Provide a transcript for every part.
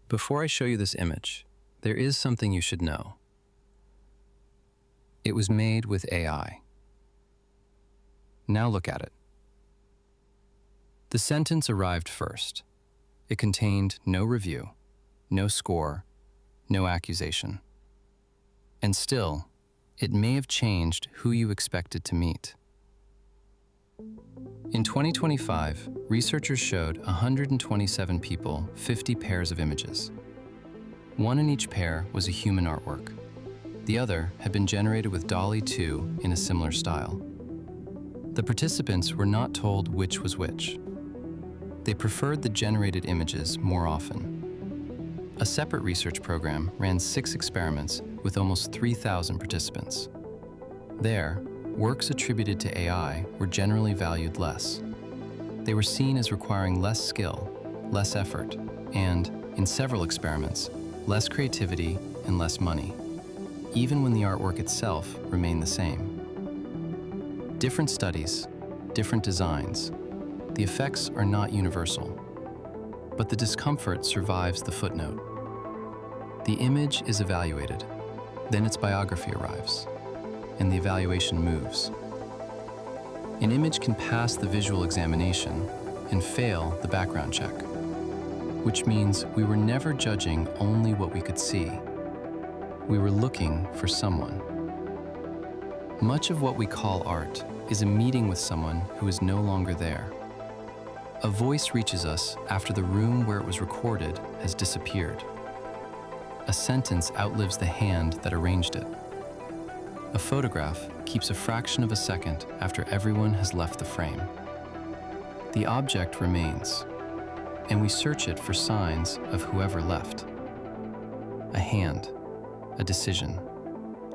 Before I show you this image, there is something you should know. It was made with AI. Now look at it. The sentence arrived first. It contained no review, no score, no accusation. And still, it may have changed who you expected to meet. In 2025, researchers showed 127 people 50 pairs of images. One in each pair was a human artwork. The other had been generated with DALL-E 2 in a similar style. The participants were not told which was which. They preferred the generated images more often. A separate research program ran 6 experiments with almost 3,000 participants. There, works attributed to AI were generally valued less. They were seen as requiring less skill, less effort, and, in several experiments, less creativity and less money, even when the artwork itself remained the same. Different studies, different designs. The effects are not universal, but the discomfort survives the footnote. The image is evaluated, then its biography arrives, and the evaluation moves. An image can pass the visual examination and fail the background check, which means we were never judging only what we could see. We were looking for someone. Much of what we call art is a meeting with someone who is no longer there. A voice reaches us after the room where it was recorded has disappeared. A sentence outlives the hand that arranged it. A photograph keeps a fraction of a second after everyone has left the frame. The object remains, and we search it for signs of whoever left. A hand, a decision,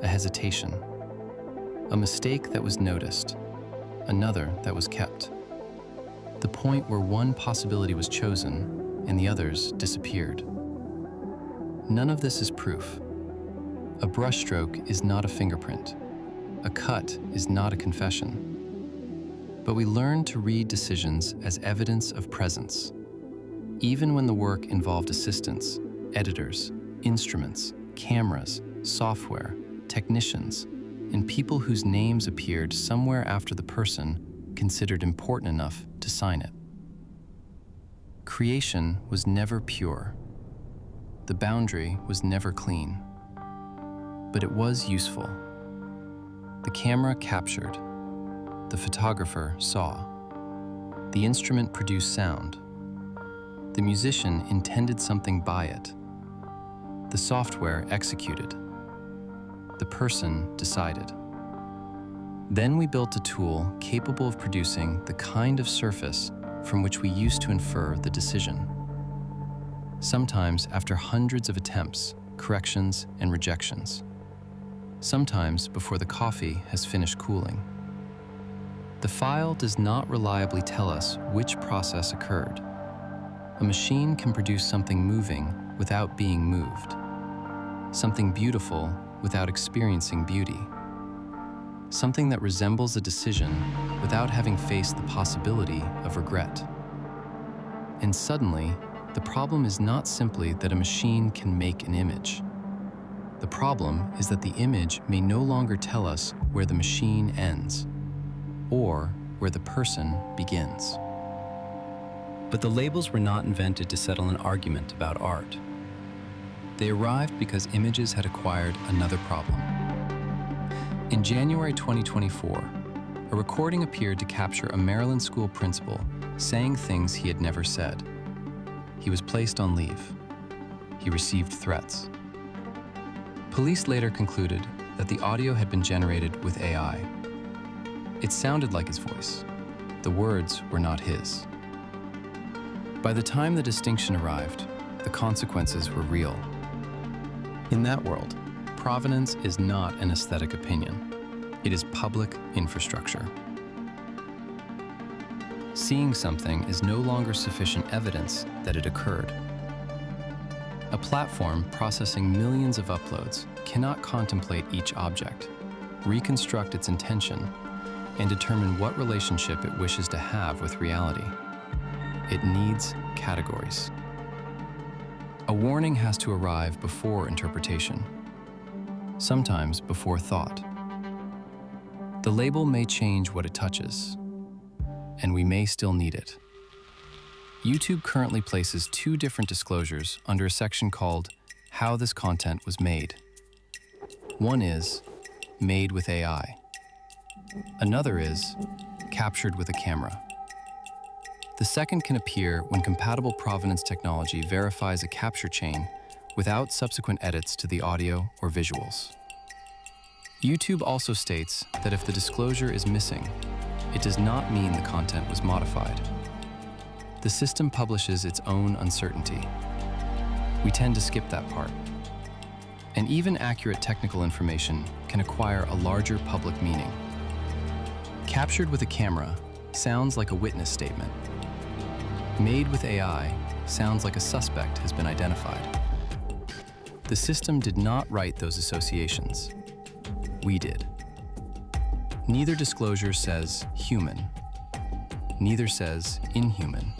a hesitation, a mistake that was noticed, another that was kept. The point where one possibility was chosen and the others disappeared. None of this is proof. A brushstroke is not a fingerprint. A cut is not a confession. But we learn to read decisions as evidence of presence. Even when the work involved assistants, editors, instruments, cameras, software, technicians, and people whose names appeared somewhere after the person considered important enough to sign it. Creation was never pure. The boundary was never clean. But it was useful. The camera captured. The photographer saw. The instrument produced sound. The musician intended something by it. The software executed. The person decided. Then we built a tool capable of producing the kind of surface from which we used to infer the decision. Sometimes after hundreds of attempts, corrections, and rejections. Sometimes before the coffee has finished cooling. The file does not reliably tell us which process occurred. A machine can produce something moving without being moved, something beautiful without experiencing beauty, something that resembles a decision without having faced the possibility of regret. And suddenly, the problem is not simply that a machine can make an image. The problem is that the image may no longer tell us where the machine ends, or where the person begins. But the labels were not invented to settle an argument about art. They arrived because images had acquired another problem. In January 2024, a recording appeared to capture a Maryland school principal saying things he had never said. He was placed on leave. He received threats. Police later concluded that the audio had been generated with AI. It sounded like his voice. The words were not his. By the time the distinction arrived, the consequences were real. In that world, provenance is not an aesthetic opinion. It is public infrastructure. Seeing something is no longer sufficient evidence that it occurred. A platform processing millions of uploads cannot contemplate each object, reconstruct its intention, and determine what relationship it wishes to have with reality. It needs categories. A A warning has to arrive before interpretation, sometimes before thought. The label may change what it touches, and we may still need it. YouTube currently places two different disclosures under a section called How This Content Was Made. One is Made with AI. Another is Captured with a Camera. The second can appear when compatible provenance technology verifies a capture chain without subsequent edits to the audio or visuals. YouTube also states that if the disclosure is missing, it does not mean the content was modified. The system publishes its own uncertainty. We tend to skip that part. And even accurate technical information can acquire a larger public meaning. Captured with a camera sounds like a witness statement. Made with AI sounds like a suspect has been identified. The system did not write those associations. We did. Neither disclosure says human. Neither says inhuman.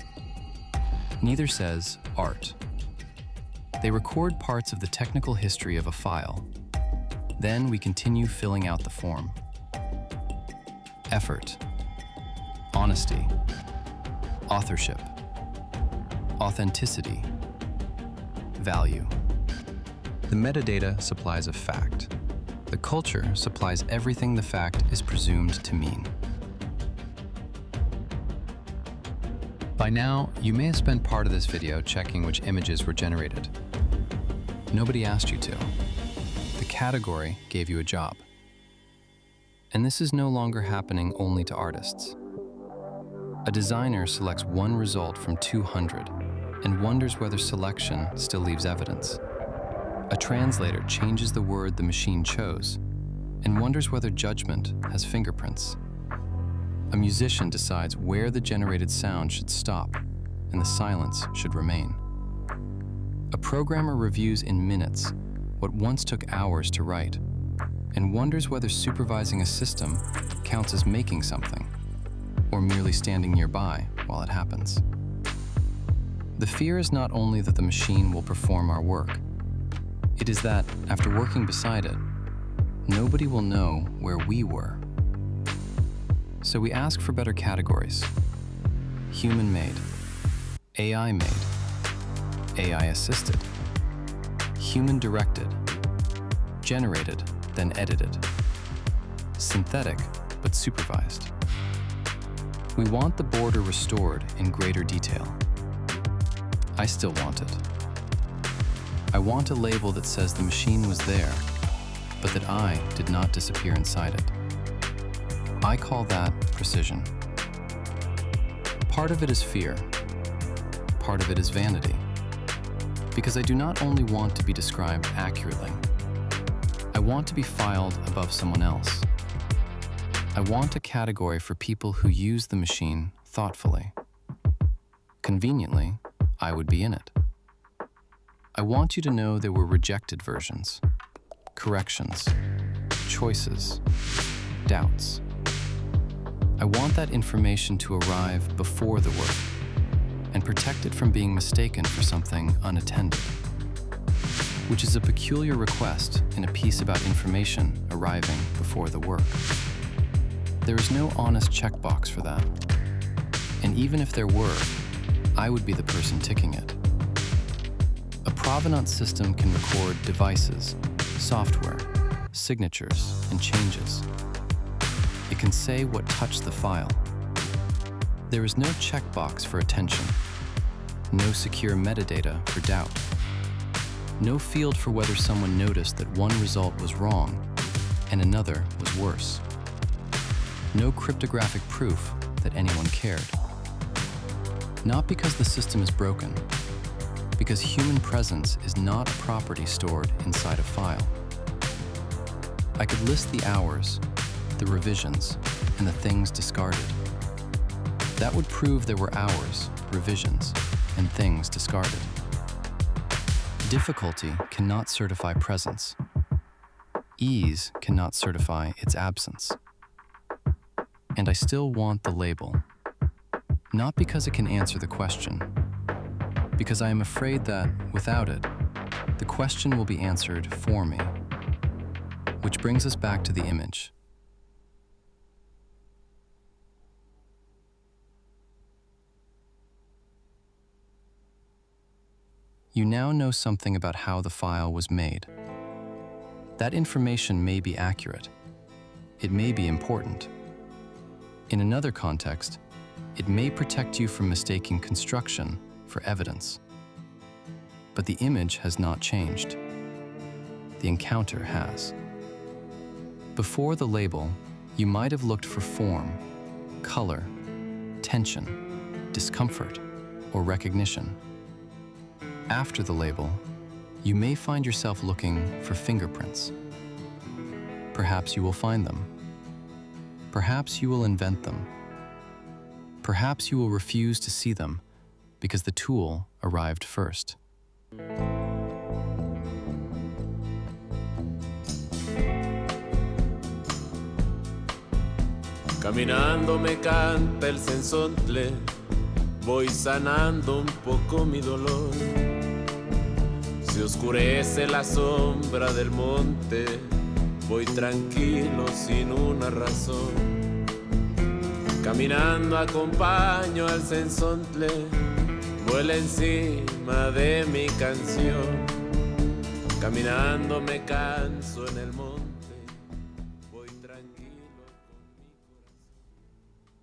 Neither says art. They record parts of the technical history of a file. Then we continue filling out the form. Effort, honesty, authorship, authenticity, value. The metadata supplies a fact. The culture supplies everything the fact is presumed to mean. By now, you may have spent part of this video checking which images were generated. Nobody asked you to. The category gave you a job. And this is no longer happening only to artists. A designer selects one result from 200 and wonders whether selection still leaves evidence. A translator changes the word the machine chose and wonders whether judgment has fingerprints. A musician decides where the generated sound should stop and the silence should remain. A programmer reviews in minutes what once took hours to write and wonders whether supervising a system counts as making something or merely standing nearby while it happens. The fear is not only that the machine will perform our work, it is that, after working beside it, nobody will know where we were. So we ask for better categories. Human-made, AI-made, AI-assisted, human-directed, generated, then edited, synthetic, but supervised. We want the border restored in greater detail. I still want it. I want a label that says the machine was there, but that I did not disappear inside it. I call that precision. Part of it is fear. Part of it is vanity. Because I do not only want to be described accurately, I want to be filed above someone else. I want a category for people who use the machine thoughtfully. Conveniently, I would be in it. I want you to know there were rejected versions, corrections, choices, doubts. I want that information to arrive before the work and protect it from being mistaken for something unattended, which is a peculiar request in a piece about information arriving before the work. There is no honest checkbox for that. And even if there were, I would be the person ticking it. A provenance system can record devices, software, signatures, and changes. It can say what touched the file. There is no checkbox for attention, no secure metadata for doubt, no field for whether someone noticed that one result was wrong and another was worse, no cryptographic proof that anyone cared. Not because the system is broken, because human presence is not a property stored inside a file. I could list the hours, the revisions, and the things discarded. That would prove there were hours, revisions, and things discarded. Difficulty cannot certify presence. Ease cannot certify its absence. And I still want the label, not because it can answer the question, because I am afraid that, without it, the question will be answered for me. Which brings us back to the image. You now know something about how the file was made. That information may be accurate. It may be important. In another context, it may protect you from mistaking construction for evidence. But the image has not changed. The encounter has. Before the label, you might have looked for form, color, tension, discomfort, or recognition. After the label, you may find yourself looking for fingerprints. Perhaps you will find them. Perhaps you will invent them. Perhaps you will refuse to see them because the tool arrived first. Caminando me canta el sensontle, voy sanando un poco mi dolor. Se oscurece la sombra del monte, voy tranquilo sin una razón. Caminando acompaño al sensontle, vuela encima de mi canción. Caminando me canso en el monte.